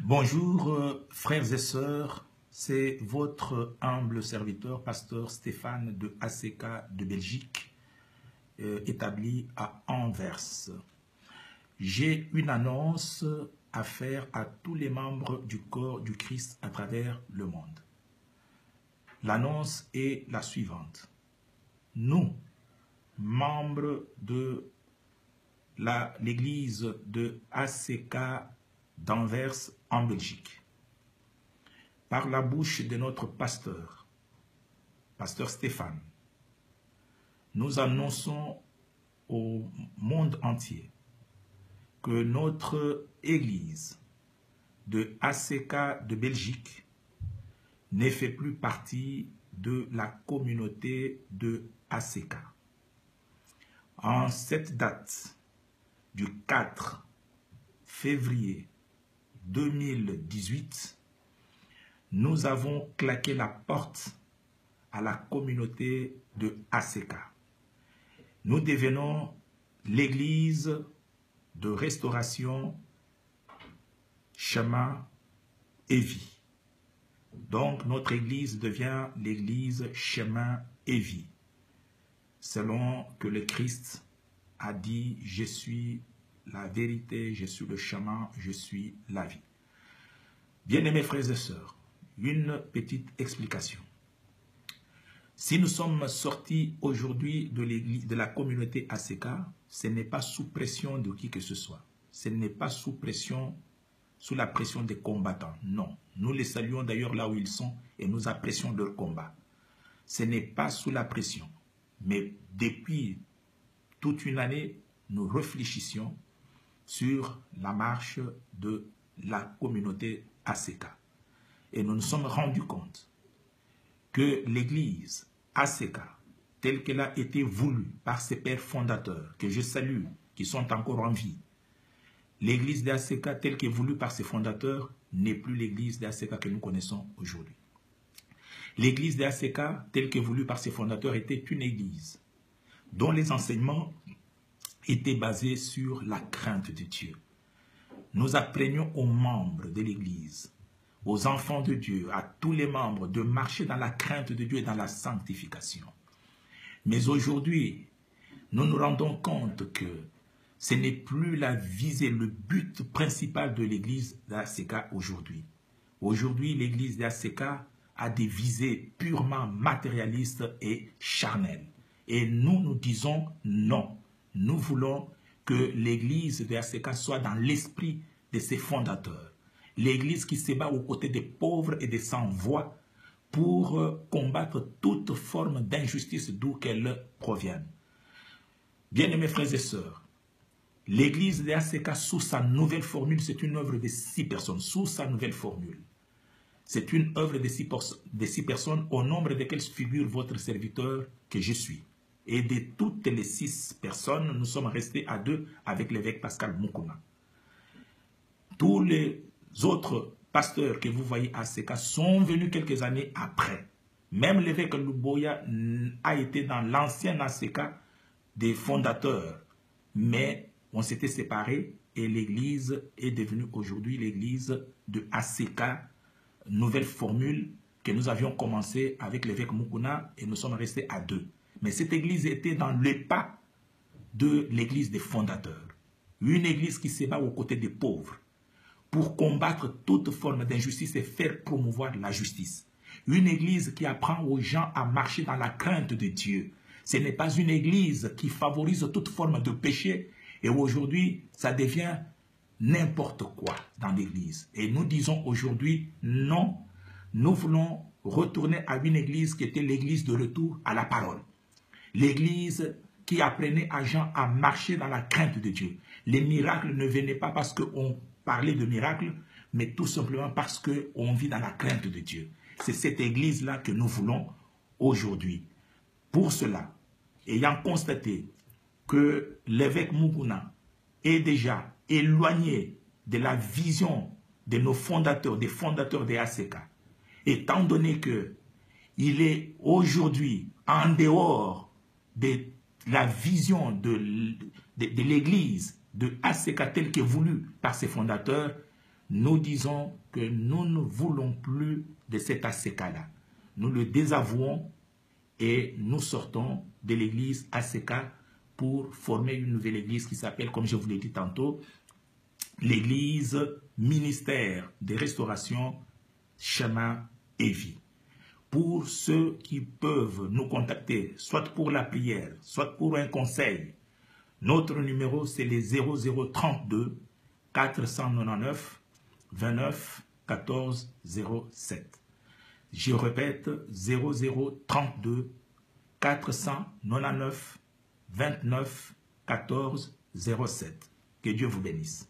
Bonjour frères et sœurs, c'est votre humble serviteur, pasteur Stéphane de ACK de Belgique, établi à Anvers. J'ai une annonce à faire à tous les membres du corps du Christ à travers le monde. L'annonce est la suivante. Nous, membres de l'église de ACK d'Anvers en Belgique, par la bouche de notre pasteur, pasteur Stéphane, nous annonçons au monde entier que notre église de ACK de Belgique ne fait plus partie de la communauté de ACK. En cette date du 4 février 2018, nous avons claqué la porte à la communauté de ACK. Nous devenons l'église de restauration, chemin et vie. Donc notre église devient l'église chemin et vie, selon que le Christ a dit « Je suis la vérité, je suis le chemin, je suis la vie ». Bien-aimés frères et sœurs, une petite explication. Si nous sommes sortis aujourd'hui de l'église, de la communauté ACK, ce n'est pas sous pression de qui que ce soit. Ce n'est pas sous la pression des combattants. Non, nous les saluons d'ailleurs là où ils sont et nous apprécions leur combat. Ce n'est pas sous la pression. Mais depuis toute une année, nous réfléchissions sur la marche de la communauté ACK. Et nous nous sommes rendus compte que l'église ACK, telle qu'elle a été voulue par ses pères fondateurs, que je salue, qui sont encore en vie, l'église d'ACK telle qu'elle est voulue par ses fondateurs n'est plus l'église d'ACK que nous connaissons aujourd'hui. L'église d'ACK telle qu'elle est voulue par ses fondateurs était une église dont les enseignements étaient basés sur la crainte de Dieu. Nous apprenions aux membres de l'église, aux enfants de Dieu, à tous les membres, de marcher dans la crainte de Dieu et dans la sanctification. Mais aujourd'hui, nous nous rendons compte que ce n'est plus la visée, le but principal de l'église d'ACK aujourd'hui. Aujourd'hui, l'église d'ACK a des visées purement matérialistes et charnelles. Et nous, nous disons non. Nous voulons que l'église d'ACK soit dans l'esprit de ses fondateurs. L'église qui se bat aux côtés des pauvres et des sans-voix pour combattre toute forme d'injustice d'où qu'elle provienne. Bien-aimés frères et sœurs, l'église d'ACK sous sa nouvelle formule, c'est une œuvre de 6 personnes. Sous sa nouvelle formule, c'est une œuvre de 6 personnes au nombre desquelles figure votre serviteur que je suis. Et de toutes les 6 personnes, nous sommes restés à 2 avec l'évêque Pascal Moukouna. Tous les autres pasteurs que vous voyez à ACK sont venus quelques années après. Même l'évêque Luboya a été dans l'ancien ACK des fondateurs. Mais on s'était séparés et l'église est devenue aujourd'hui l'église de ACK, nouvelle formule que nous avions commencé avec l'évêque Moukouna et nous sommes restés à 2. Mais cette église était dans le pas de l'église des fondateurs. Une église qui se bat aux côtés des pauvres pour combattre toute forme d'injustice et faire promouvoir la justice. Une église qui apprend aux gens à marcher dans la crainte de Dieu. Ce n'est pas une église qui favorise toute forme de péché. Et aujourd'hui, ça devient n'importe quoi dans l'église. Et nous disons aujourd'hui, non, nous voulons retourner à une église qui était l'église de retour à la parole. L'église qui apprenait à gens à marcher dans la crainte de Dieu. Les miracles ne venaient pas parce qu'on parlait de miracles, mais tout simplement parce qu'on vit dans la crainte de Dieu. C'est cette église-là que nous voulons aujourd'hui. Pour cela, ayant constaté que l'évêque Moukouna est déjà éloigné de la vision de nos fondateurs, des fondateurs des ACK, étant donné qu'il est aujourd'hui en dehors de la vision de l'église de ACK telle qu'elle est voulue par ses fondateurs, nous disons que nous ne voulons plus de cet ACK-là. Nous le désavouons et nous sortons de l'église ACK pour former une nouvelle église qui s'appelle, comme je vous l'ai dit tantôt, l'église ministère de restauration, chemin et vie. Pour ceux qui peuvent nous contacter, soit pour la prière, soit pour un conseil, notre numéro c'est le 0032 499 29 14 07. Je répète, 0032 499 29 14 07. Que Dieu vous bénisse.